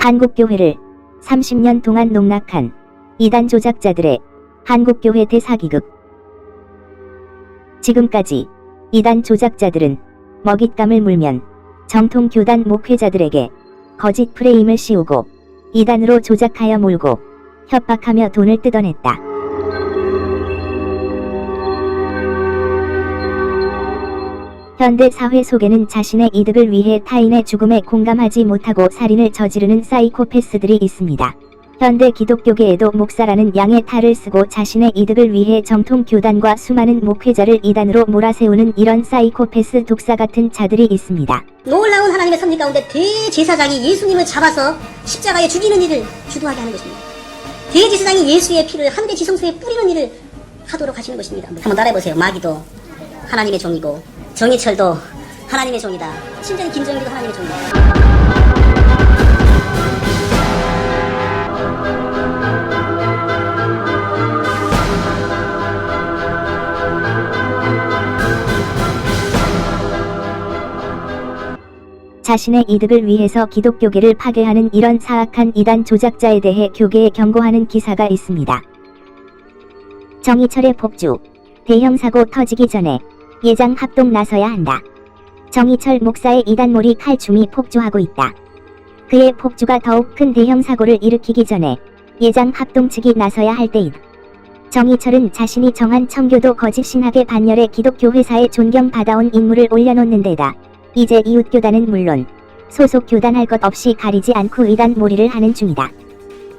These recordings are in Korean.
한국교회를 30년 동안 농락한 이단 조작자들의 한국교회 대사기극. 지금까지 이단 조작자들은 먹잇감을 물면 정통 교단 목회자들에게 거짓 프레임을 씌우고 이단으로 조작하여 몰고 협박하며 돈을 뜯어냈다. 현대 사회 속에는 자신의 이득을 위해 타인의 죽음에 공감하지 못하고 살인을 저지르는 사이코패스들이 있습니다. 현대 기독교계에도 목사라는 양의 탈을 쓰고 자신의 이득을 위해 정통 교단과 수많은 목회자를 이단으로 몰아세우는 이런 사이코패스 독사 같은 자들이 있습니다. 놀라운 하나님의 섭리 가운데 대제사장이 예수님을 잡아서 십자가에 죽이는 일을 주도하게 하는 것입니다. 대제사장이 예수의 피를 한대 지성소에 뿌리는 일을 하도록 하시는 것입니다. 한번 따라해보세요. 마귀도 하나님의 종이고 정의철도 하나님의 종이다. 심지어 김정일도 하나님의 종이다. 자신의 이득을 위해서 기독교계를 파괴하는 이런 사악한 이단 조작자에 대해 교계에 경고하는 기사가 있습니다. 정의철의 폭주. 대형 사고 터지기 전에 예장 합동 나서야 한다. 정의철 목사의 이단몰이 칼춤이 폭주하고 있다. 그의 폭주가 더욱 큰 대형 사고를 일으키기 전에 예장 합동 측이 나서야 할 때이다. 정의철은 자신이 정한 청교도 거짓 신학의 반열에 기독교 회사에 존경받아온 인물을 올려놓는 데다 이제 이웃교단은 물론 소속 교단 할 것 없이 가리지 않고 이단 몰이를 하는 중이다.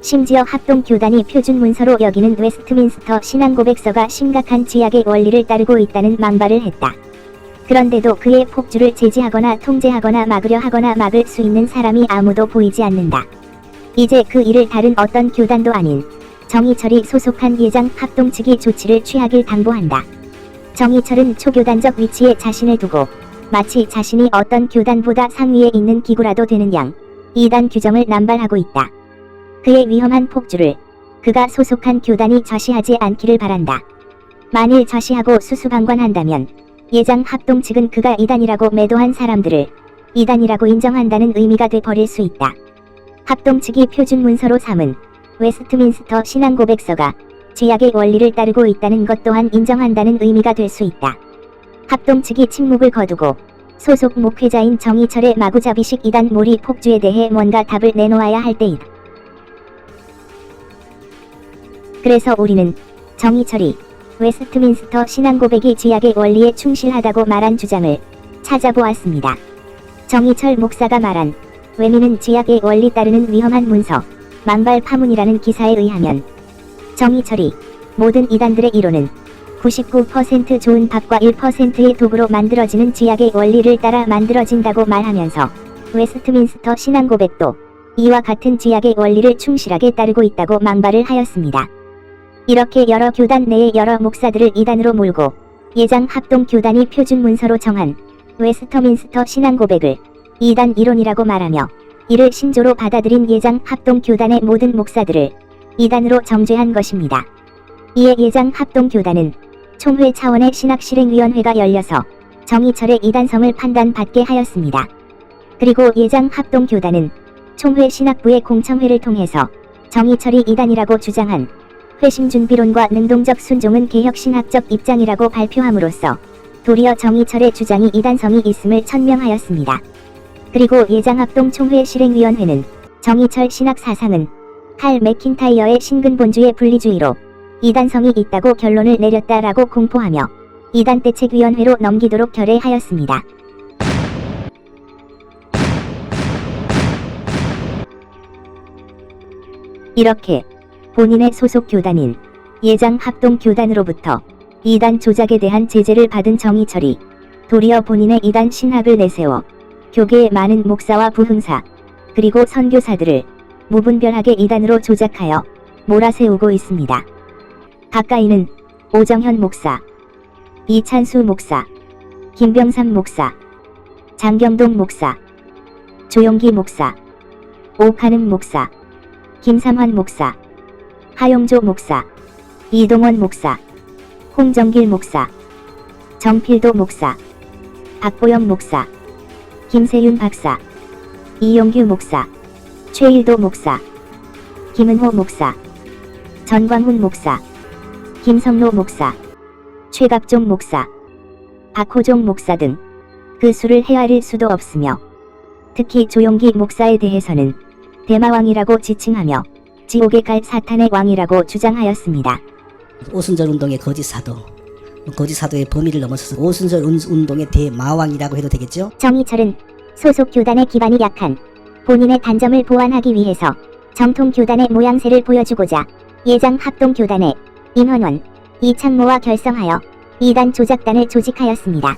심지어 합동교단이 표준 문서로 여기는 웨스트민스터 신앙고백서가 심각한 지약의 원리를 따르고 있다는 망발을 했다. 그런데도 그의 폭주를 제지하거나 통제하거나 막으려 하거나 막을 수 있는 사람이 아무도 보이지 않는다. 이제 그 일을 다른 어떤 교단도 아닌 정의철이 소속한 예장 합동 측이 조치를 취하길 당부한다. 정의철은 초교단적 위치에 자신을 두고 마치 자신이 어떤 교단보다 상위에 있는 기구라도 되는 양 이단 규정을 남발하고 있다. 그의 위험한 폭주를 그가 소속한 교단이 좌시하지 않기를 바란다. 만일 좌시하고 수수방관한다면 예장 합동 측은 그가 이단이라고 매도한 사람들을 이단이라고 인정한다는 의미가 돼버릴 수 있다. 합동 측이 표준 문서로 삼은 웨스트민스터 신앙고백서가 지약의 원리를 따르고 있다는 것 또한 인정한다는 의미가 될 수 있다. 합동 측이 침묵을 거두고 소속 목회자인 정의철의 마구잡이식 이단 몰이 폭주에 대해 뭔가 답을 내놓아야 할 때이다. 그래서 우리는 정의철이 웨스트민스터 신앙고백이 지약의 원리에 충실하다고 말한 주장을 찾아보았습니다. 정의철 목사가 말한 외미는 지약의 원리 따르는 위험한 문서, 망발 파문이라는 기사에 의하면 정의철이 모든 이단들의 이론은 99% 좋은 밥과 1%의 독으로 만들어지는 지약의 원리를 따라 만들어진다고 말하면서 웨스트민스터 신앙고백도 이와 같은 지약의 원리를 충실하게 따르고 있다고 망발을 하였습니다. 이렇게 여러 교단 내의 여러 목사들을 이단으로 몰고 예장 합동 교단이 표준 문서로 정한 웨스터민스터 신앙고백을 이단 이론이라고 말하며 이를 신조로 받아들인 예장 합동 교단의 모든 목사들을 이단으로 정죄한 것입니다. 이에 예장 합동 교단은 총회 차원의 신학실행위원회가 열려서 정의철의 이단성을 판단받게 하였습니다. 그리고 예장 합동 교단은 총회 신학부의 공청회를 통해서 정의철이 이단이라고 주장한 회심준비론과 능동적 순종은 개혁신학적 입장이라고 발표함으로써 도리어 정의철의 주장이 이단성이 있음을 천명하였습니다. 그리고 예장합동 총회 실행위원회는 정의철 신학 사상은 칼 맥킨타이어의 신근본주의 분리주의로 이단성이 있다고 결론을 내렸다라고 공포하며 이단대책위원회로 넘기도록 결의하였습니다. 이렇게 본인의 소속 교단인 예장 합동 교단으로부터 이단 조작에 대한 제재를 받은 정의철이 도리어 본인의 이단 신학을 내세워 교계의 많은 목사와 부흥사 그리고 선교사들을 무분별하게 이단으로 조작하여 몰아세우고 있습니다. 가까이는 오정현 목사, 이찬수 목사, 김병삼 목사, 장경동 목사, 조용기 목사, 오카능 목사, 김삼환 목사, 하용조 목사, 이동원 목사, 홍정길 목사, 정필도 목사, 박보영 목사, 김세윤 박사, 이용규 목사, 최일도 목사, 김은호 목사, 전광훈 목사, 김성로 목사, 최갑종 목사, 박호종 목사 등 그 수를 헤아릴 수도 없으며 특히 조용기 목사에 대해서는 대마왕이라고 지칭하며 지옥에 갈 사탄의 왕이라고 주장하였습니다. 오순절 운동의 거짓 사도, 거짓 사도의 범위를 넘어서서 오순절 운동의 대마왕이라고 해도 되겠죠? 정희철은 소속 교단의 기반이 약한 본인의 단점을 보완하기 위해서 정통 교단의 모양새를 보여주고자 예장 합동교단의 임헌원, 이창모와 결성하여 이단 조작단을 조직하였습니다.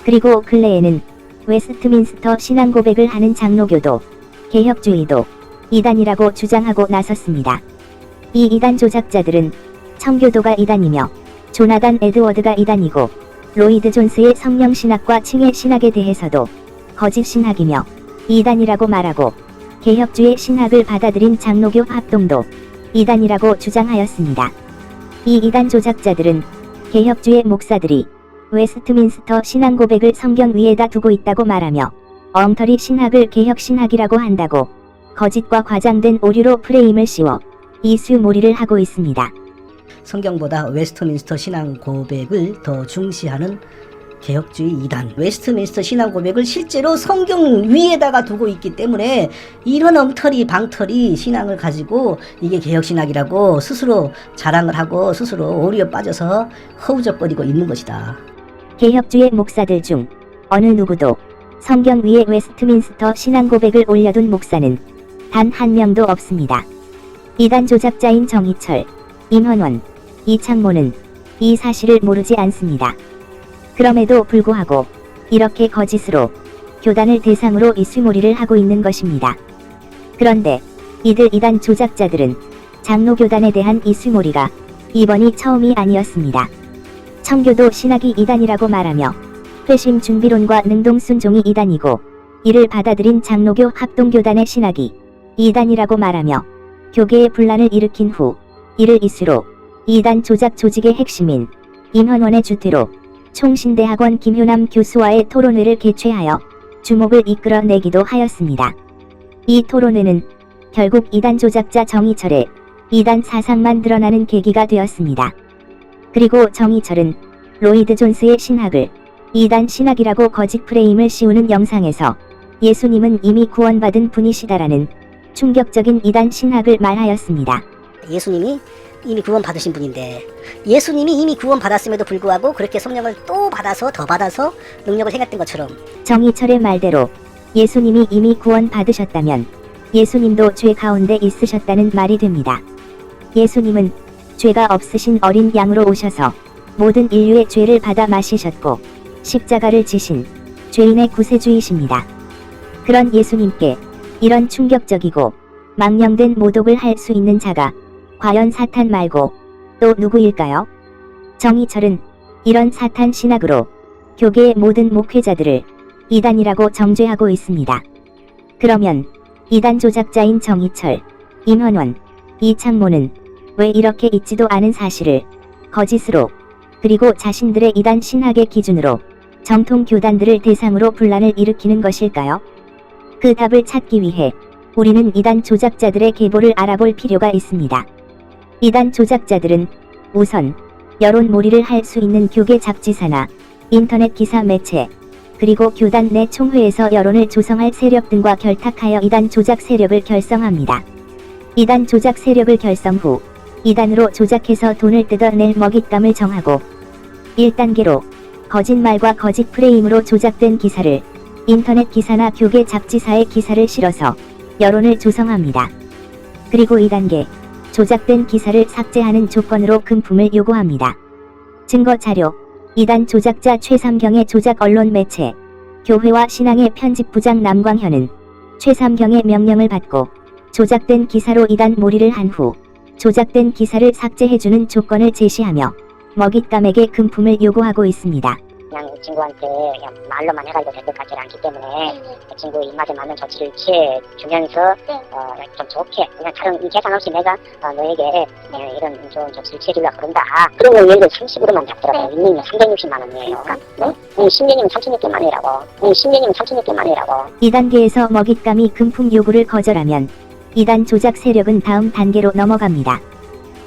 그리고 근래에는 웨스트민스터 신앙 고백을 하는 장로교도, 개혁주의도 이단이라고 주장하고 나섰습니다. 이 이단 조작자들은 청교도가 이단이며 조나단 에드워드가 이단이고 로이드 존스의 성령 신학과 칭의 신학에 대해서도 거짓 신학이며 이단이라고 말하고 개혁주의 신학을 받아들인 장로교 합동도 이단이라고 주장하였습니다. 이 이단 조작자들은 개혁주의 목사들이 웨스트민스터 신앙 고백을 성경 위에다 두고 있다고 말하며 엉터리 신학을 개혁신학이라고 한다고 거짓과 과장된 오류로 프레임을 씌워 이수몰이를 하고 있습니다. 성경보다 웨스트민스터 신앙 고백을 더 중시하는 개혁주의 이단, 웨스트민스터 신앙 고백을 실제로 성경 위에다가 두고 있기 때문에 이런 엉터리 방터리 신앙을 가지고 이게 개혁신학이라고 스스로 자랑을 하고 스스로 오류에 빠져서 허우적거리고 있는 것이다. 개혁주의 목사들 중 어느 누구도 성경 위에 웨스트민스터 신앙 고백을 올려둔 목사는 단 한 명도 없습니다. 이단 조작자인 정희철, 임헌원, 이창모는 이 사실을 모르지 않습니다. 그럼에도 불구하고 이렇게 거짓으로 교단을 대상으로 이수몰이를 하고 있는 것입니다. 그런데 이들 이단 조작자들은 장로교단에 대한 이수몰이가 이번이 처음이 아니었습니다. 청교도 신학이 이단이라고 말하며 회심 준비론과 능동순종이 이단이고 이를 받아들인 장로교 합동교단의 신학이 이단이라고 말하며 교계의 분란을 일으킨 후 이를 이수로 이단 조작 조직의 핵심인 임헌원의 주퇴로 총신대학원 김효남 교수와의 토론회를 개최하여 주목을 이끌어내기도 하였습니다. 이 토론회는 결국 이단 조작자 정희철의 이단 사상만 드러나는 계기가 되었습니다. 그리고 정희철은 로이드 존스의 신학을 이단 신학이라고 거짓 프레임을 씌우는 영상에서 예수님은 이미 구원받은 분이시다라는 충격적인 이단 신학을 말하였습니다. 예수님이 이미 구원 받으신 분인데 예수님이 이미 구원 받았음에도 불구하고 그렇게 성령을 또 받아서 더 받아서 능력을 행했던 것처럼 정희철의 말대로 예수님이 이미 구원 받으셨다면 예수님도 죄 가운데 있으셨다는 말이 됩니다. 예수님은 죄가 없으신 어린 양으로 오셔서 모든 인류의 죄를 받아 마시셨고 십자가를 지신 죄인의 구세주이십니다. 그런 예수님께 이런 충격적이고 망령된 모독을 할 수 있는 자가 과연 사탄 말고 또 누구일까요? 정희철은 이런 사탄 신학으로 교계의 모든 목회자들을 이단이라고 정죄하고 있습니다. 그러면 이단 조작자인 정희철, 임헌원, 이창모는 왜 이렇게 있지도 않은 사실을 거짓으로 그리고 자신들의 이단 신학의 기준으로 정통 교단들을 대상으로 분란을 일으키는 것일까요? 그 답을 찾기 위해 우리는 이단 조작자들의 계보를 알아볼 필요가 있습니다. 이단 조작자들은 우선 여론몰이를 할 수 있는 교계 잡지사나 인터넷 기사 매체 그리고 교단 내 총회에서 여론을 조성할 세력 등과 결탁하여 이단 조작 세력을 결성합니다. 이단 조작 세력을 결성 후 이단으로 조작해서 돈을 뜯어낼 먹잇감을 정하고 1단계로 거짓말과 거짓 프레임으로 조작된 기사를 인터넷 기사나 교계 잡지사의 기사를 실어서 여론을 조성합니다. 그리고 2단계 조작된 기사를 삭제하는 조건으로 금품을 요구합니다. 증거 자료 이단 조작자 최삼경의 조작 언론 매체 교회와 신앙의 편집부장 남광현은 최삼경의 명령을 받고 조작된 기사로 이단 몰이를 한 후 조작된 기사를 삭제해주는 조건을 제시하며 먹잇감에게 금품을 요구하고 있습니다. 그냥 친구한테 그냥 말로만 해가지고 될 것 같지 않기 때문에 그 친구 입맛에 맞는 조치를 취해주면서 좀 좋게 그냥 다른 계산 없이 내가 너에게 이런 좋은 조치를 취해주려고 그런다. 그런 걸 예를 들어 30으로만 잡더라고요. 1년이면 360만 원이에요. 10년이면 36개만 원이라고. 10년이면 36개만 원이라고. 2단계에서 먹잇감이 금품 요구를 거절하면 이단 조작 세력은 다음 단계로 넘어갑니다.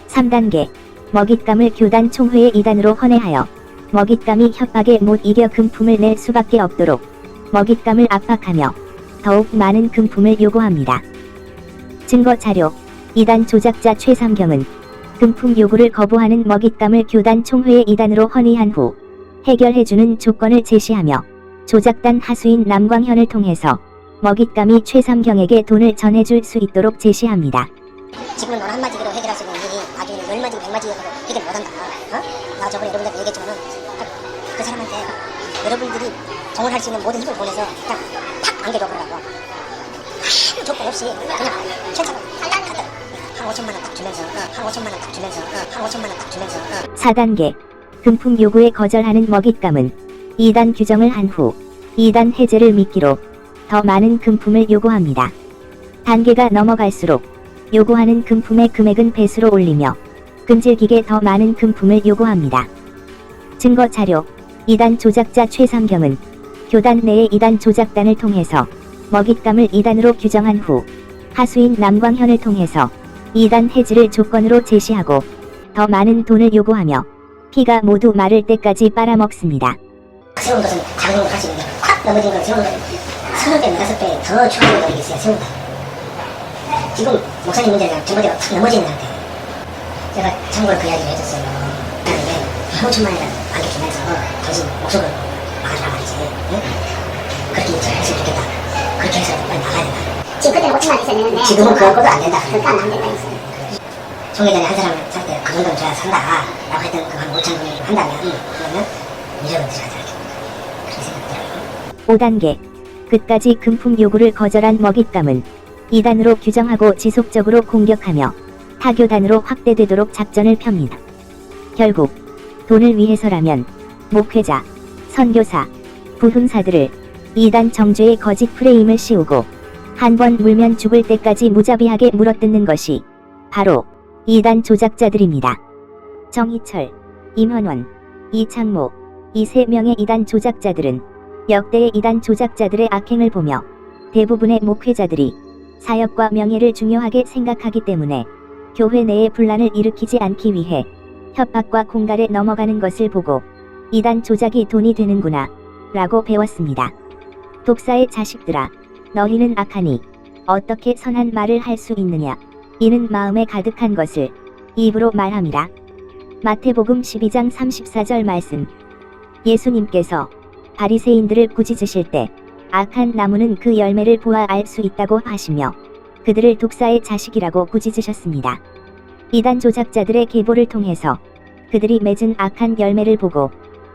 3단계 먹잇감을 교단 총회의 이단으로 헌해하여 먹잇감이 협박에 못 이겨 금품을 낼 수밖에 없도록 먹잇감을 압박하며 더욱 많은 금품을 요구합니다. 증거 자료 이단 조작자 최삼경은 금품 요구를 거부하는 먹잇감을 교단 총회의 이단으로 헌의한 후 해결해주는 조건을 제시하며 조작단 하수인 남광현을 통해서 먹잇감이 최삼경에게 돈을 전해줄 수 있도록 제시합니다. 지금은 넌 한마디로 해결할 수 있는 일이 나중에 10마디 100마디로 해결 못한다. 나 저번에 여러분들 얘기했지만은 그 사람한테 여러분들이 동원할 수 있는 모든 힘을 보내서 그냥 탁 안겨줘 보라고. 아무 조건 없이 그냥 괜찮아. 한 5천만 원 딱 주면서 한 5천만 원 딱 주면서 한 5천만 원 딱 주면서 4단계 금품 요구에 거절하는 먹잇감은 2단 규정을 한 후 2단 해제를 미끼로 더 많은 금품을 요구합니다. 단계가 넘어갈수록 요구하는 금품의 금액은 배수로 올리며 끈질기게 더 많은 금품을 요구합니다. 증거 자료 이단 조작자 최삼경은 교단 내의 이단 조작단을 통해서 먹잇감을 2단으로 규정한 후 하수인 남광현을 통해서 2단 해지를 조건으로 제시하고 더 많은 돈을 요구하며 피가 모두 마를 때까지 빨아먹습니다. 세운 것은 작은 걸 할 수 있는데 확 넘어진 건 세운 것은 20배, 5배 더 추가로 넘기겠어요. 세운 거. 지금 목사님 문제가 전부대로 탁 넘어지는 상태. 제가 참고로 그 이야기를 해줬어요. 나는 5천만 원이라도 안겨주면서 당신 목숨을 막아주라 말이지. 응? 그렇게 했으면 좋겠다. 그렇게 해서 빨리 나가야 된다. 지금 그때는 5천만 원 있었는데 지금은 그것도 안 된다. 그것도 안 된다 했어요. 총회장이 한 사람을 살 때 그 정도는 줘야 산다 라고 했던 그 한 5천 원을 한다면 그러면 무조건 들어가야 돼. 그렇게 생각되더라고요. 5단계 끝까지 금품 요구를 거절한 먹잇감은 2단으로 규정하고 지속적으로 공격하며 타교단으로 확대되도록 작전을 펴니다. 결국 돈을 위해서라면 목회자, 선교사, 부흥사들을 2단 정죄의 거짓 프레임을 씌우고 한 번 물면 죽을 때까지 무자비하게 물어뜯는 것이 바로 2단 조작자들입니다. 정희철, 임현원, 이창모, 이 3명의 2단 조작자들은 역대의 2단 조작자들의 악행을 보며 대부분의 목회자들이 사역과 명예를 중요하게 생각하기 때문에 교회 내에 분란을 일으키지 않기 위해 협박과 공갈에 넘어가는 것을 보고 2단 조작이 돈이 되는구나 라고 배웠습니다. 독사의 자식들아 너희는 악하니 어떻게 선한 말을 할 수 있느냐 이는 마음에 가득한 것을 입으로 말함이라. 마태복음 12장 34절 말씀 예수님께서 바리새인들을 꾸짖으실 때 악한 나무는 그 열매를 보아 알 수 있다고 하시며 그들을 독사의 자식이라고 꾸짖으셨습니다. 2단 조작자들의 계보를 통해서 그들이 맺은 악한 열매를 보고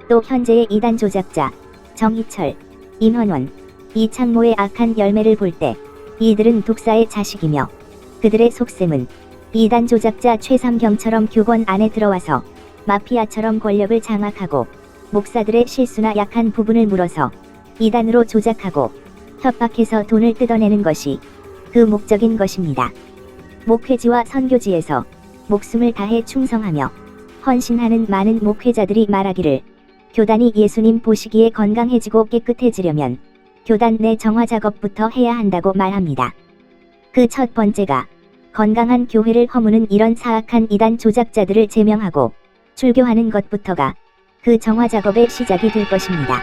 또 현재의 2단 조작자 정희철, 임현원, 이창모의 악한 열매를 볼 때 이들은 독사의 자식이며 그들의 속셈은 2단 조작자 최삼경처럼 교권 안에 들어와서 마피아처럼 권력을 장악하고 목사들의 실수나 약한 부분을 물어서 2단으로 조작하고 협박해서 돈을 뜯어내는 것이 그 목적인 것입니다. 목회지와 선교지에서 목숨을 다해 충성하며 헌신하는 많은 목회자들이 말하기를 교단이 예수님 보시기에 건강해지고 깨끗해지려면 교단 내 정화 작업부터 해야 한다고 말합니다. 그 첫 번째가 건강한 교회를 허무는 이런 사악한 2단 조작자들을 제명하고 출교하는 것부터가 그 정화 작업의 시작이 될 것입니다.